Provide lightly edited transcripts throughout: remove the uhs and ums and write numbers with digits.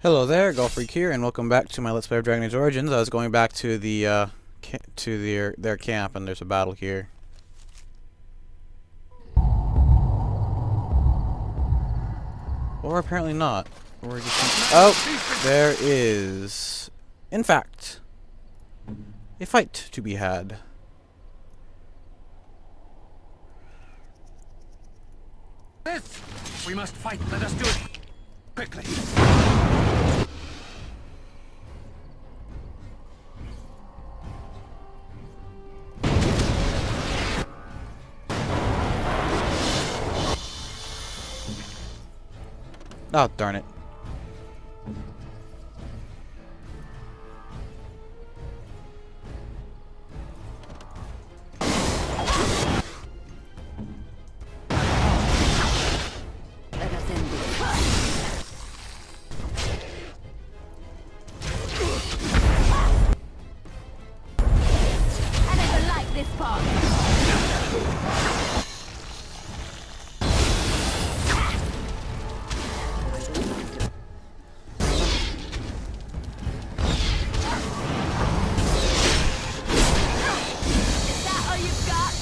Hello there, Golf Freak here, and welcome back to my Let's Play of Dragon Age Origins. I was going back to their camp, and there's a battle here. Or apparently not. We're just oh, there is, in fact, a fight to be had. This! We must fight. Let us do it quickly. Oh, darn it. Let us end this. I never liked this part. Is that all you've got?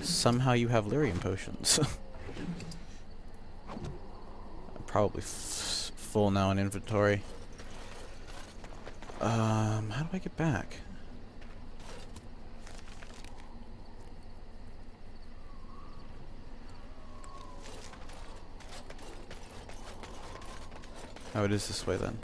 Somehow you have lyrium potions. I'm probably full now in inventory. How do I get back? Oh, it is this way then.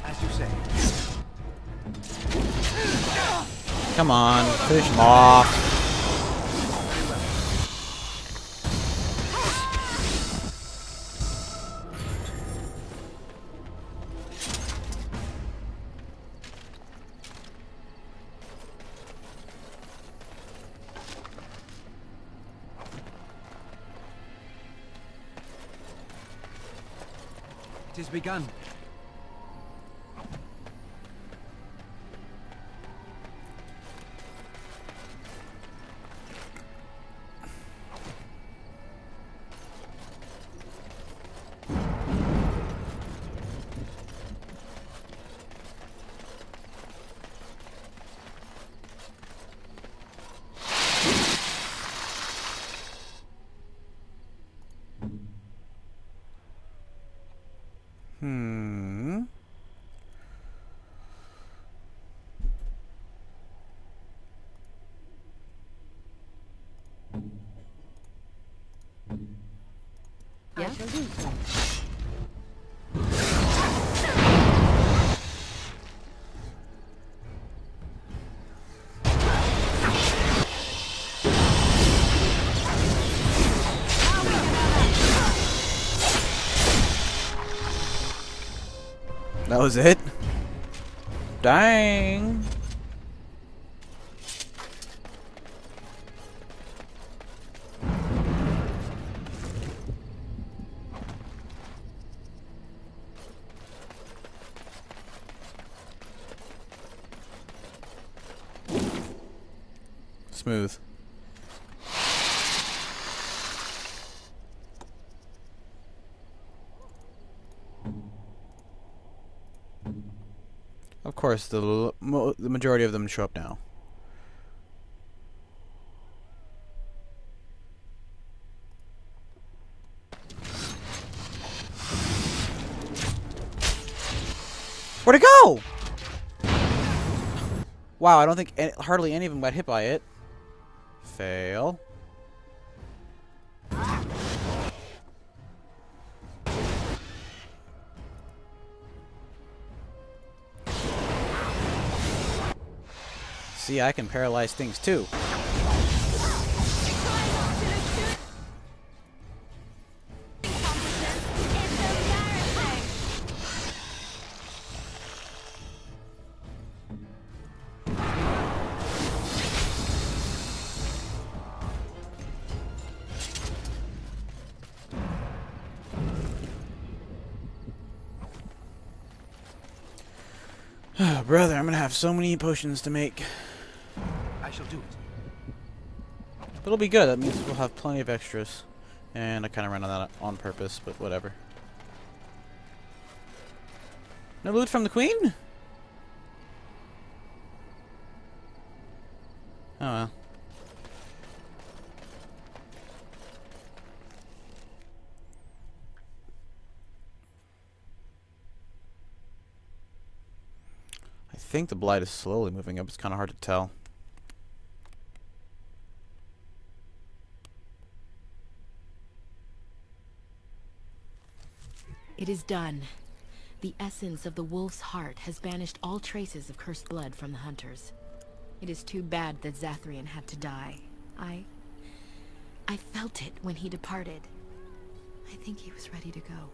As you say. Come on, finish him off. It has begun. Hmm. Yeah? I shall do so. That was it? Dang. Smooth. Of course, the majority of them show up now. Where'd it go? Wow, I don't think hardly any of them got hit by it. Fail. See, I can paralyze things too. Oh, brother, I'm gonna have so many potions to make. I shall do it. But it'll be good. That means we'll have plenty of extras. And I kind of ran on that on purpose, but whatever. No loot from the queen? Oh well. I think the blight is slowly moving up. It's kind of hard to tell. It is done. The essence of the wolf's heart has banished all traces of cursed blood from the hunters. It is too bad that Zathrian had to die. I felt it when he departed. I think he was ready to go.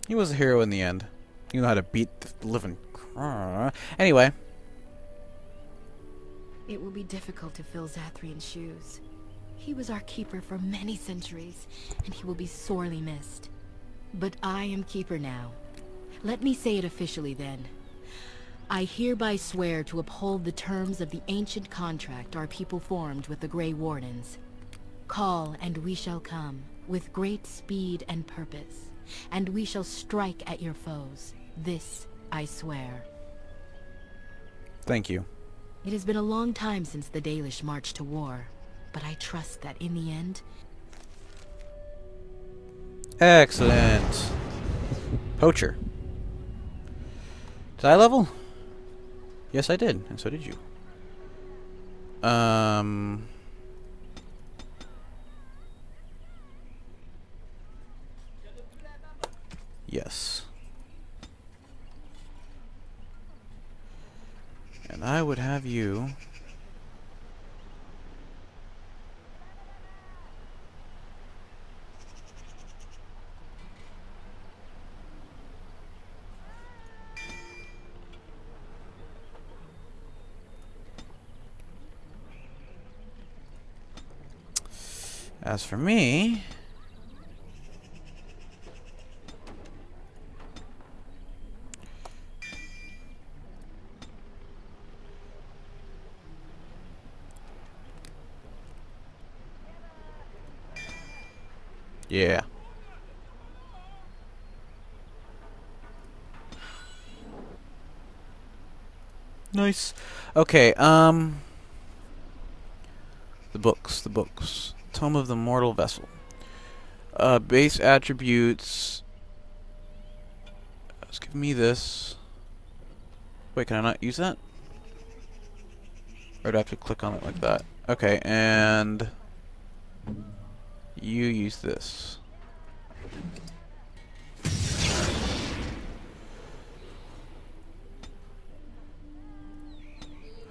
He was a hero in the end. You know how to beat the living... Anyway. It will be difficult to fill Zathrian's shoes. He was our keeper for many centuries, and he will be sorely missed. But I am keeper now. Let me say it officially then. I hereby swear to uphold the terms of the ancient contract our people formed with the Grey Wardens. Call, and we shall come, with great speed and purpose, and we shall strike at your foes. This I swear. Thank you. It has been a long time since the Dalish marched to war, but I trust that in the end... Excellent. Poacher. Did I level? Yes, I did, and so did you. Yes. And I would have you... As for me... Yeah. Nice. Okay, the books. Tome of the Mortal Vessel. Base attributes. Let's give me this. Wait, can I not use that? Or do I have to click on it like that? Okay, and you use this.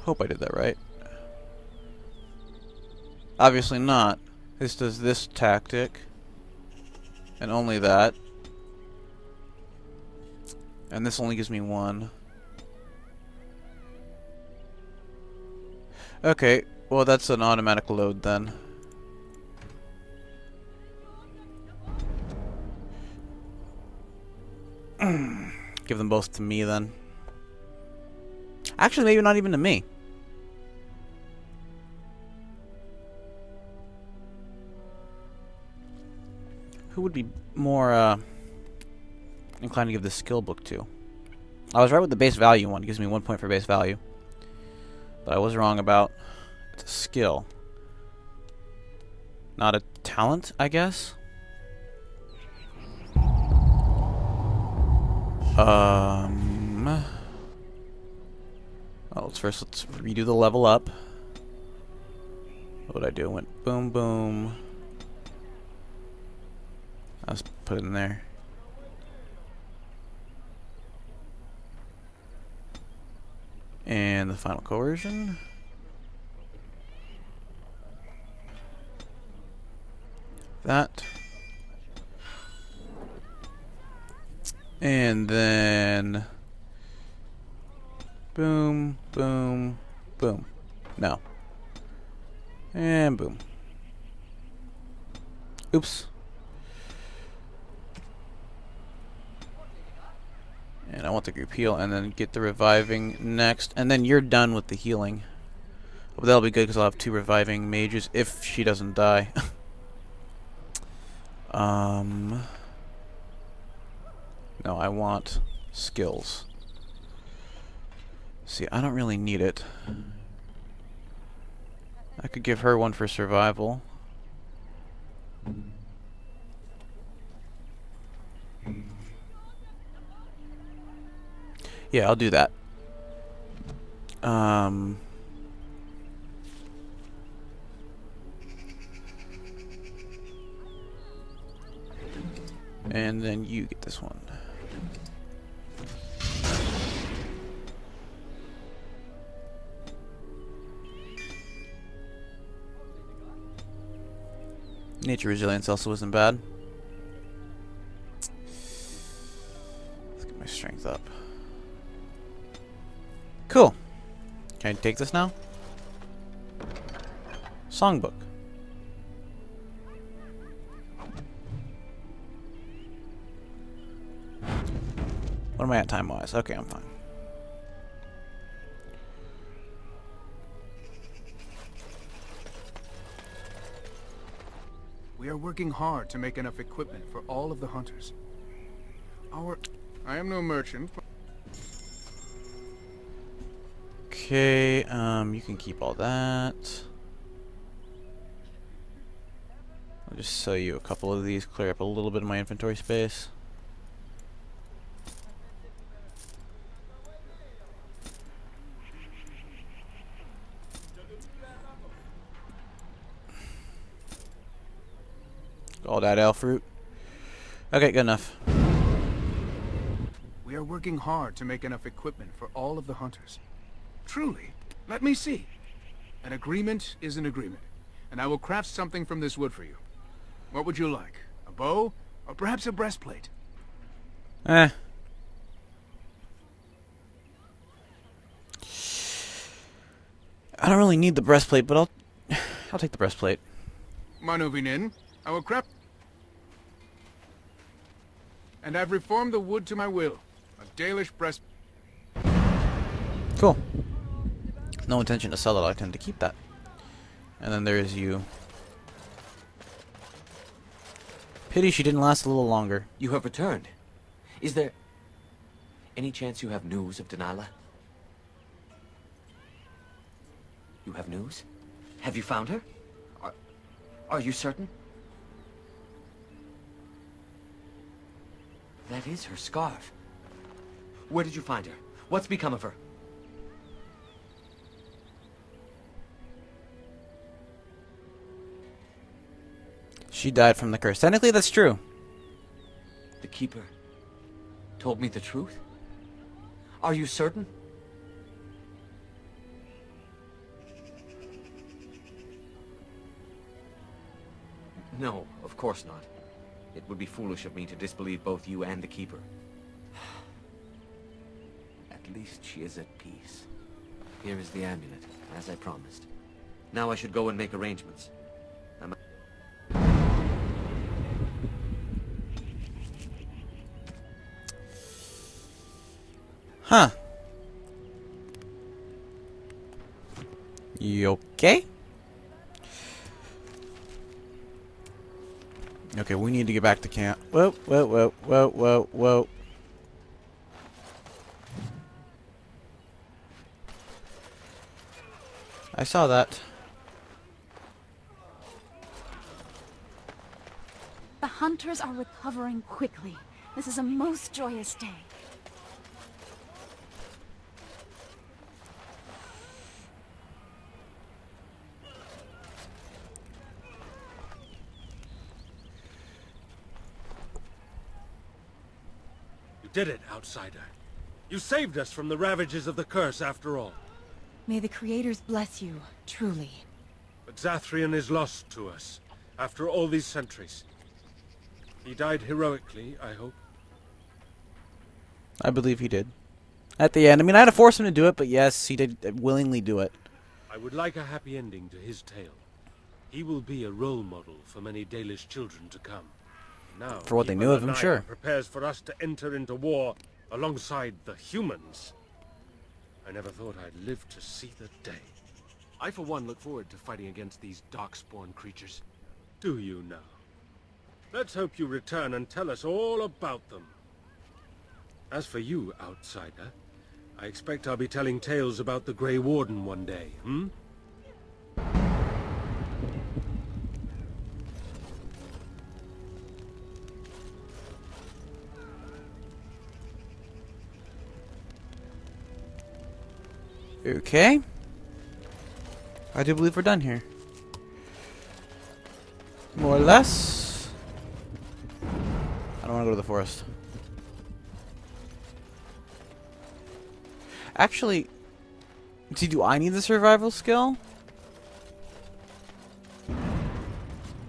Hope I did that right. Obviously not. This does this tactic. And only that. And this only gives me one. Okay, well that's an automatic load then. Give them both to me then. Actually, maybe not even to me. Who would be more inclined to give this skill book to? I was right with the base value one. It gives me 1 point for base value. But I was wrong about it's a skill. Not a talent, I guess? Well, let's redo the level up. What would I do? Went boom, boom. Let's put it in there. And the final coercion. That. And then boom, boom, boom. No. And boom. Oops. And I want the group heal and then get the reviving next. And then you're done with the healing. But that'll be good because I'll have 2 reviving mages if she doesn't die. No, I want skills. See, I don't really need it. I could give her one for survival. Yeah, I'll do that. And then you get this one. Nature resilience also isn't bad. Let's get my strength up. Cool. Can I take this now? Songbook. What am I at time-wise? Okay, I'm fine. We are working hard to make enough equipment for all of the hunters. I am no merchant. Okay, you can keep all that. I'll just sell you a couple of these, clear up a little bit of my inventory space. All that ale fruit. Okay, good enough. We are working hard to make enough equipment for all of the hunters. Truly, let me see. An agreement is an agreement, and I will craft something from this wood for you. What would you like? A bow, or perhaps a breastplate? I don't really need the breastplate, but I'll take the breastplate. Manuvinin, I will craft... And I've reformed the wood to my will. A Dalish breast... Cool. No intention to sell it, I tend to keep that. And then there's you. Pity she didn't last a little longer. You have returned. Is there any chance you have news of Dalish? You have news? Have you found her? Are you certain? That is her scarf. Where did you find her? What's become of her? She died from the curse. Technically, that's true. The Keeper told me the truth? Are you certain? No, of course not. It would be foolish of me to disbelieve both you and the Keeper. At least she is at peace. Here is the amulet, as I promised. Now I should go and make arrangements. Huh. You okay? Okay, we need to get back to camp. Whoa, whoa, whoa, whoa, whoa, whoa. I saw that. The hunters are recovering quickly. This is a most joyous day. did it, outsider. You saved us from the ravages of the curse after all. May the creators bless you, truly. But Zathrian is lost to us, after all these centuries. He died heroically, I hope. I believe he did. At the end. I mean, I had to force him to do it, but yes, he did willingly do it. I would like a happy ending to his tale. He will be a role model for many Dalish children to come. Now, For what they knew of him, sure. Prepares for us to enter into war alongside the humans. I never thought I'd live to see the day. I, for one, look forward to fighting against these darkspawn creatures. Do you now? Let's hope you return and tell us all about them. As for you, outsider, I expect I'll be telling tales about the Grey Warden one day, hmm? Okay. I do believe we're done here. More or less. I don't want to go to the forest. Actually, see, do I need the survival skill?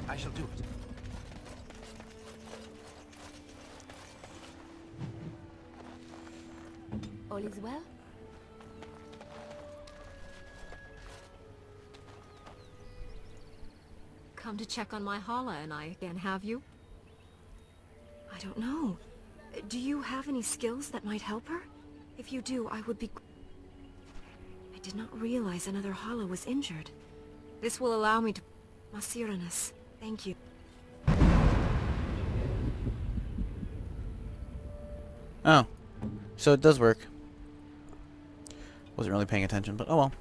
I shall do it. All is well? Come to check on my Hala and I again, have you? I don't know. Do you have any skills that might help her? If you do, I would be... I did not realize another Hala was injured. This will allow me to... Masiranus, thank you. Oh. So it does work. Wasn't really paying attention, but oh well.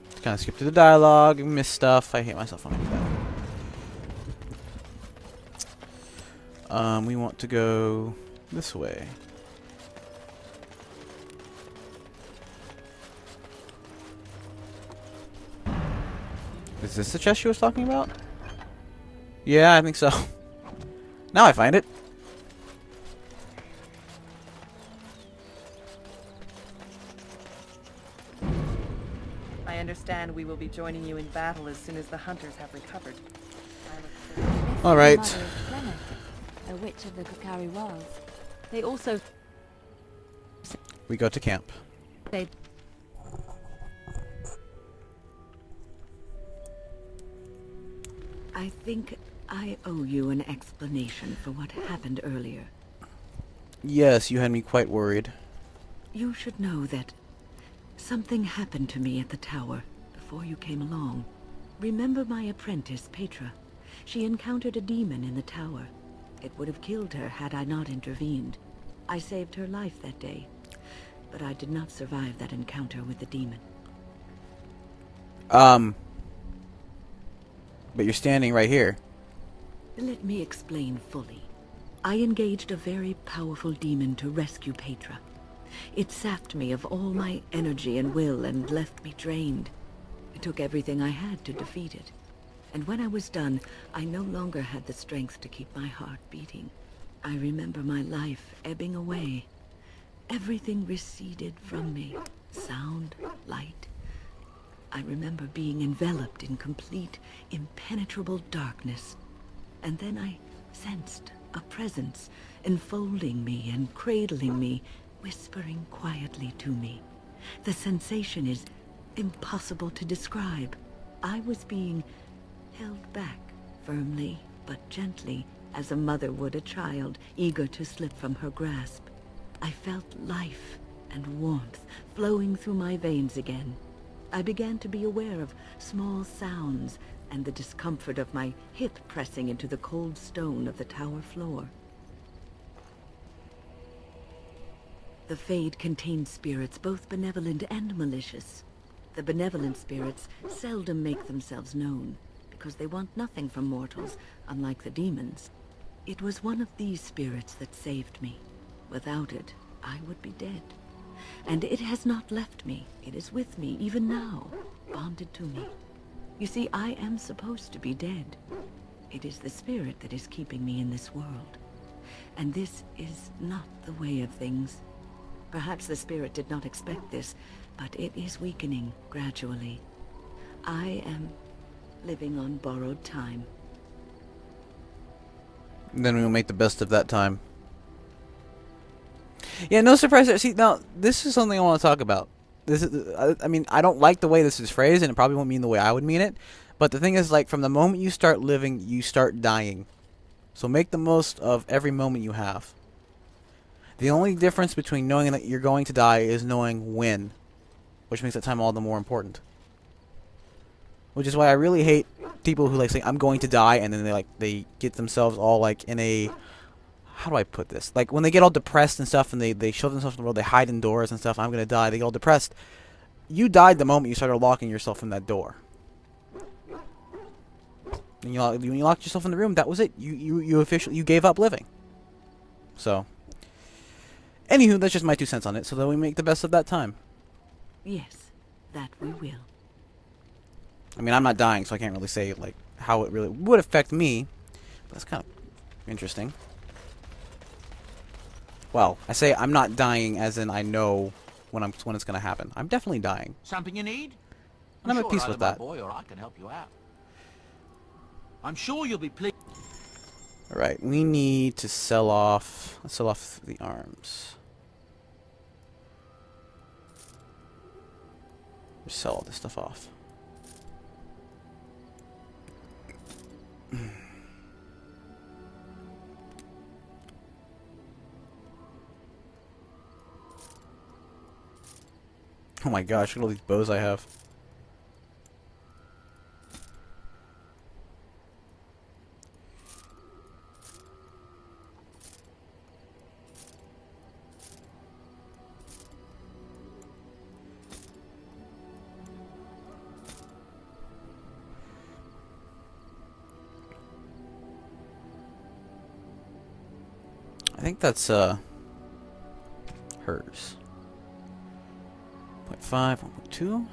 Just kind of skip through the dialogue, miss stuff. I hate myself when I do that. We want to go this way. Is this the chest she was talking about? Yeah, I think so. Now I find it. I understand we will be joining you in battle as soon as the hunters have recovered. All right. Mother of Clement, a witch of the Kokari Wilds. They also We go to camp. say I think I owe you an explanation for what happened earlier. Yes, you had me quite worried. You should know that something happened to me at the tower before you came along. Remember my apprentice, Petra? She encountered a demon in the tower. It would have killed her had I not intervened. I saved her life that day, but I did not survive that encounter with the demon. But you're standing right here. Let me explain fully. I engaged a very powerful demon to rescue Petra. It sapped me of all my energy and will and left me drained. It took everything I had to defeat it. And when I was done, I no longer had the strength to keep my heart beating. I remember my life ebbing away. Everything receded from me. Sound, light. I remember being enveloped in complete, impenetrable darkness. And then I sensed a presence enfolding me and cradling me, whispering quietly to me. The sensation is impossible to describe. I was being held back, firmly but gently, as a mother would a child, eager to slip from her grasp. I felt life and warmth flowing through my veins again. I began to be aware of small sounds and the discomfort of my hip pressing into the cold stone of the tower floor. The Fade contains spirits both benevolent and malicious. The benevolent spirits seldom make themselves known, because they want nothing from mortals, unlike the demons. It was one of these spirits that saved me. Without it, I would be dead. And it has not left me. It is with me, even now, bonded to me. You see, I am supposed to be dead. It is the spirit that is keeping me in this world. and this is not the way of things. Perhaps the spirit did not expect this, but it is weakening gradually. I am living on borrowed time. And then we'll make the best of that time. Yeah, no surprise there. See, now, this is something I want to talk about. This is, I mean, I don't like the way this is phrased, and it probably won't mean the way I would mean it. But the thing is, like, from the moment you start living, you start dying. So make the most of every moment you have. The only difference between knowing that you're going to die is knowing when, which makes that time all the more important. Which is why I really hate people who like say I'm going to die, and then they get themselves all like in a, how do I put this? Like when they get all depressed and stuff, and they shove themselves in the world, they hide indoors and stuff. I'm gonna die. They get all depressed. You died the moment you started locking yourself in that door. And when you locked yourself in the room, that was it. You officially gave up living. So. Anywho, that's just my 2 cents on it, so that we make the best of that time. Yes, that we will. I mean, I'm not dying, so I can't really say, like, how it really would affect me. But that's kind of interesting. Well, I say I'm not dying as in I know when it's going to happen. I'm definitely dying. Something you need? And I'm at peace either with my that. boy or I can help you out. I'm sure you'll be pleased. Alright, we need to sell off... Let's sell off the arms. Just sell all this stuff off. Oh my gosh, look at all these bows I have. I think that's hers. 0.5, 1.2.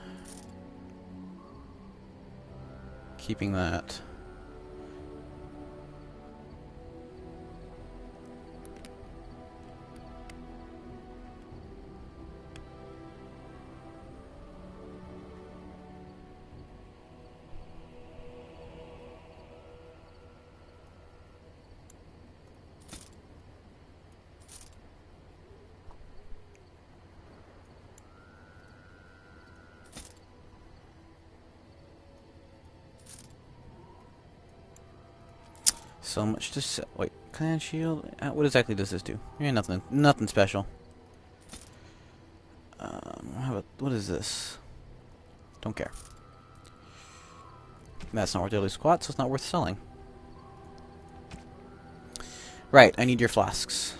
Keeping that. So much to sell. Wait, clan shield. What exactly does this do? Yeah, nothing special. How about, what is this? Don't care. That's not worth daily squat, so it's not worth selling. Right, I need your flasks.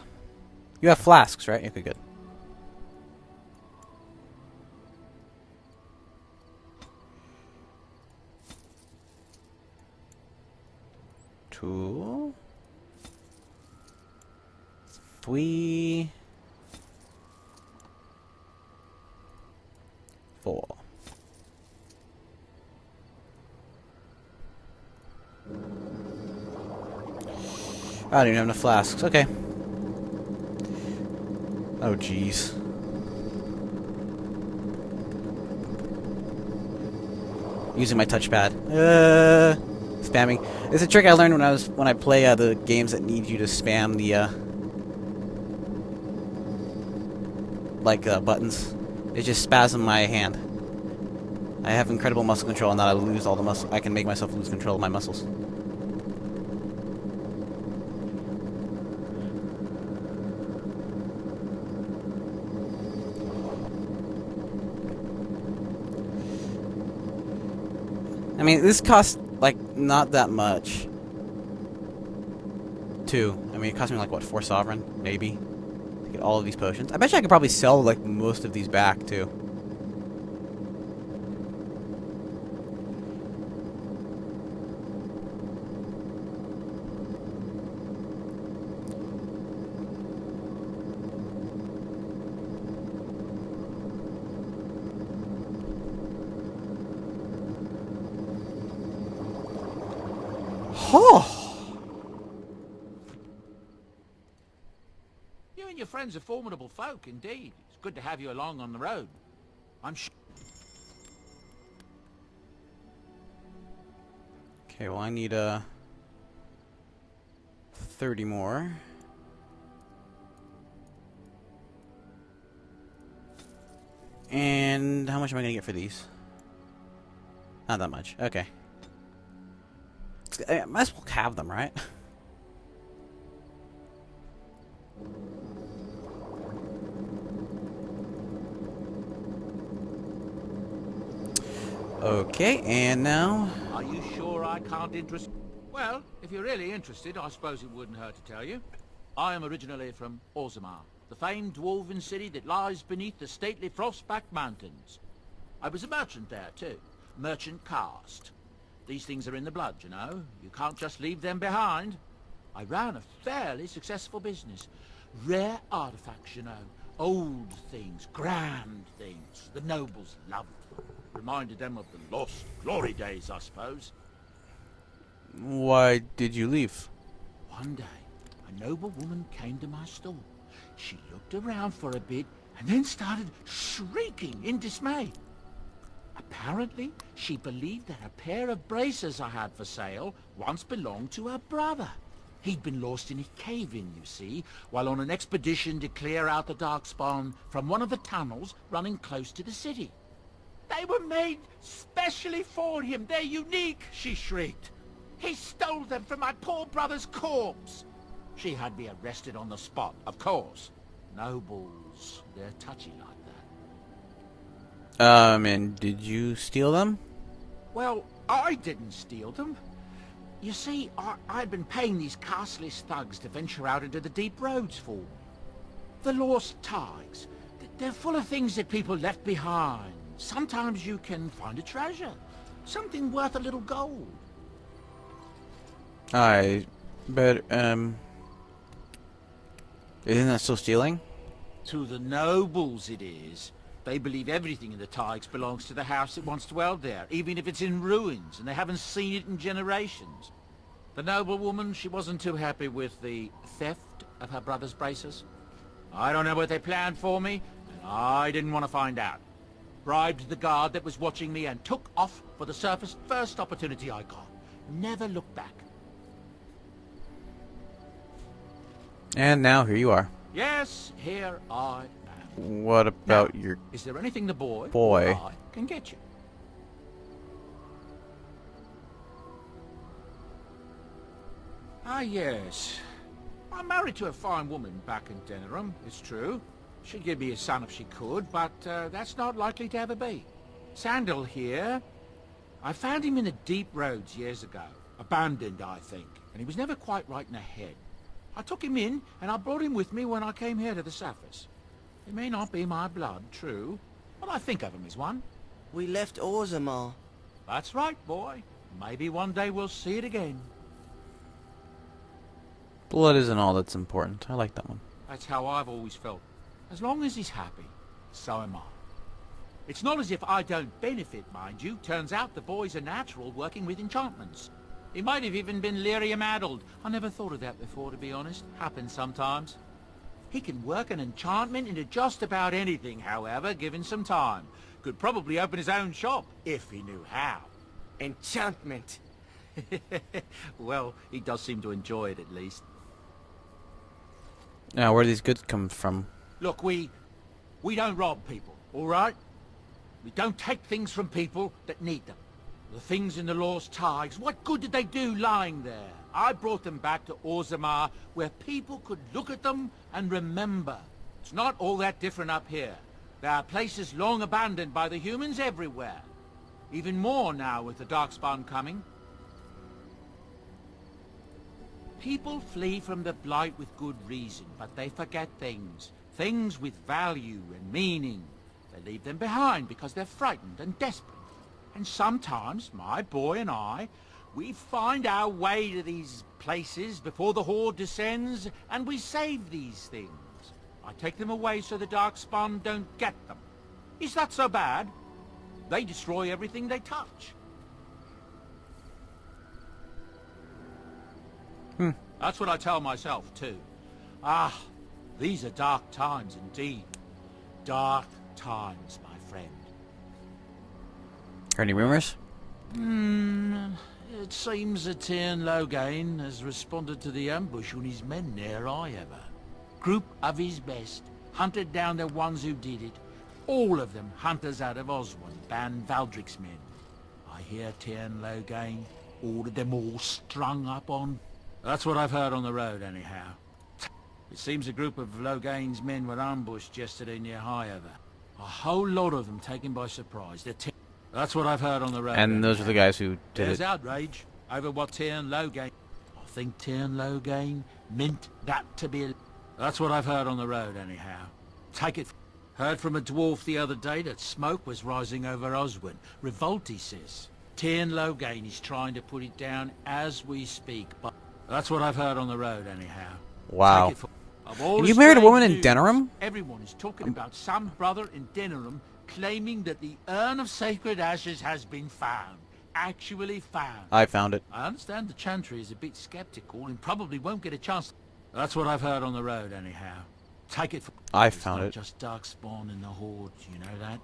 You have flasks, right? Okay, good. Two, 3, 4. I don't even have enough flasks. Okay. Oh, jeez. Using my touchpad. Spamming. It's a trick I learned when I play the games that need you to spam the buttons. It just spasms my hand. I have incredible muscle control, and that I lose all the muscle. I can make myself lose control of my muscles. I mean, this costs, like, not that much. 2. I mean, it cost me, like, what, 4 sovereign? Maybe. To get all of these potions. I bet you I could probably sell, like, most of these back, too. Oh! friends are formidable folk, indeed. It's good to have you along on the road. I'm sure... Okay, well I need 30 more. And how much am I gonna get for these? Not that much. Okay. I might as well have them, right? Okay, and now... Are you sure I can't interest... Well, if you're really interested, I suppose it wouldn't hurt to tell you. I am originally from Orzammar, the famed dwarven city that lies beneath the stately Frostback Mountains. I was a merchant there, too. Merchant caste. These things are in the blood, you know. You can't just leave them behind. I ran a fairly successful business. Rare artifacts, you know. Old things, grand things. The nobles loved them. Reminded them of the lost glory days, I suppose. Why did you leave? One day, a noble woman came to my store. She looked around for a bit and then started shrieking in dismay. Apparently, she believed that a pair of braces I had for sale once belonged to her brother. He'd been lost in a cave-in, you see, while on an expedition to clear out the Darkspawn from one of the tunnels running close to the city. They were made specially for him. They're unique, she shrieked. He stole them from my poor brother's corpse. She had me arrested on the spot, of course. Nobles, they're touchy like that. And did you steal them? Well, I didn't steal them. You see, I'd been paying these castless thugs to venture out into the deep roads for me. The lost ties. They're full of things that people left behind. Sometimes you can find a treasure. Something worth a little gold. Isn't that still stealing? To the nobles it is. They believe everything in the Tigers belongs to the house that once dwelled there, even if it's in ruins and they haven't seen it in generations. The noblewoman, she wasn't too happy with the theft of her brother's braces. I don't know what they planned for me, and I didn't want to find out. Bribed the guard that was watching me and took off for the surface first opportunity I got. Never looked back. And now here you are. Yes, here I am. What about now, your... Is there anything the boy boy or I can get you? Ah, yes. I'm married to a fine woman back in Denerim, it's true. She'd give me a son if she could, but that's not likely to ever be. Sandal here. I found him in the deep roads years ago. Abandoned, I think. And he was never quite right in the head. I took him in, and I brought him with me when I came here to the surface. He may not be my blood, true, but I think of him as one. We left Orzammar. That's right, boy. Maybe one day we'll see it again. Blood isn't all that's important. I like that one. That's how I've always felt. As long as he's happy, so am I. It's not as if I don't benefit, mind you. Turns out the boy's a natural working with enchantments. He might have even been lyrium-addled. I never thought of that before, to be honest. Happens sometimes. He can work an enchantment into just about anything, however, given some time. Could probably open his own shop, if he knew how. Enchantment. Well, he does seem to enjoy it, at least. Now, where do these goods come from? Look, we don't rob people, all right? We don't take things from people that need them. The things in the Lost Tigers, what good did they do lying there? I brought them back to Orzammar, where people could look at them and remember. It's not all that different up here. There are places long abandoned by the humans everywhere. Even more now with the Darkspawn coming. People flee from the Blight with good reason, but they forget things. Things with value and meaning. They leave them behind because they're frightened and desperate. And sometimes, my boy and I, we find our way to these places before the Horde descends, and we save these things. I take them away so the Darkspawn don't get them. Is that so bad? They destroy everything they touch. Hmm. That's what I tell myself, too. Ah, These are dark times indeed. Dark times, my friend. Heard any rumors? It seems that Tyrn Loghain has responded to the ambush on his men near Iowa. Group of his best hunted down the ones who did it. All of them hunters out of Oswin, Ban Valdric's men. I hear Tyrn Loghain ordered them all strung up on... That's what I've heard on the road, anyhow. It seems a group of Loghain's men were ambushed yesterday near Iowa. A whole lot of them taken by surprise. That's what I've heard on the road. And those are the guys who did There's it. outrage over what Tyrn Loghain... I think Tyrn Loghain meant that to be... That's what I've heard on the road, anyhow. Take it... Heard from a dwarf the other day that smoke was rising over Oswin. Revolt, he says. Tyrn Loghain is trying to put it down as we speak, but... That's what I've heard on the road, anyhow. Wow. Take it of all And the you married a strange woman in news, Denerim? Everyone is talking about some brother in Denerim claiming that the urn of sacred ashes has been found. Actually found. I found it. I understand the Chantry is a bit skeptical and probably won't get a chance. That's what I've heard on the road, anyhow. Take it for... I It's found not it. just Darkspawn in the Hordes, you know that?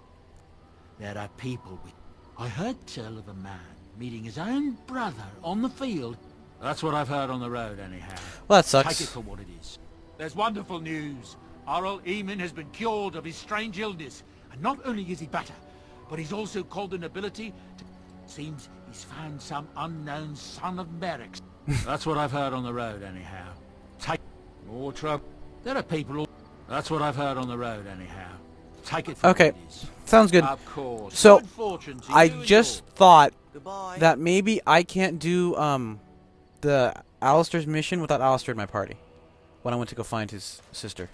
There are people with... I heard tell of a man meeting his own brother on the field. That's what I've heard on the road, anyhow. Well, that sucks. Take it for what it is. There's wonderful news. Our old Eamon has been cured of his strange illness. And not only is he better, but he's also called the nobility to... Seems he's found some unknown son of Merrick's. That's what I've heard on the road, anyhow. Take... More trouble. There are people all... That's what I've heard on the road, anyhow. Take it for Okay. what it is. Sounds good. Of course. So, Good fortune to I you and just yours. thought Goodbye. that maybe I can't do the Alistair's mission without Alistair in my party when I went to go find his sister.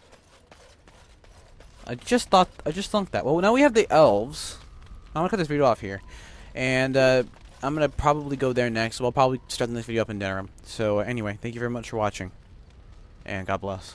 I just thought that. Well, now we have the elves. I'm gonna cut this video off here, and I'm gonna probably go there next. So I'll probably start this video up in Denerim. So anyway, thank you very much for watching, and God bless.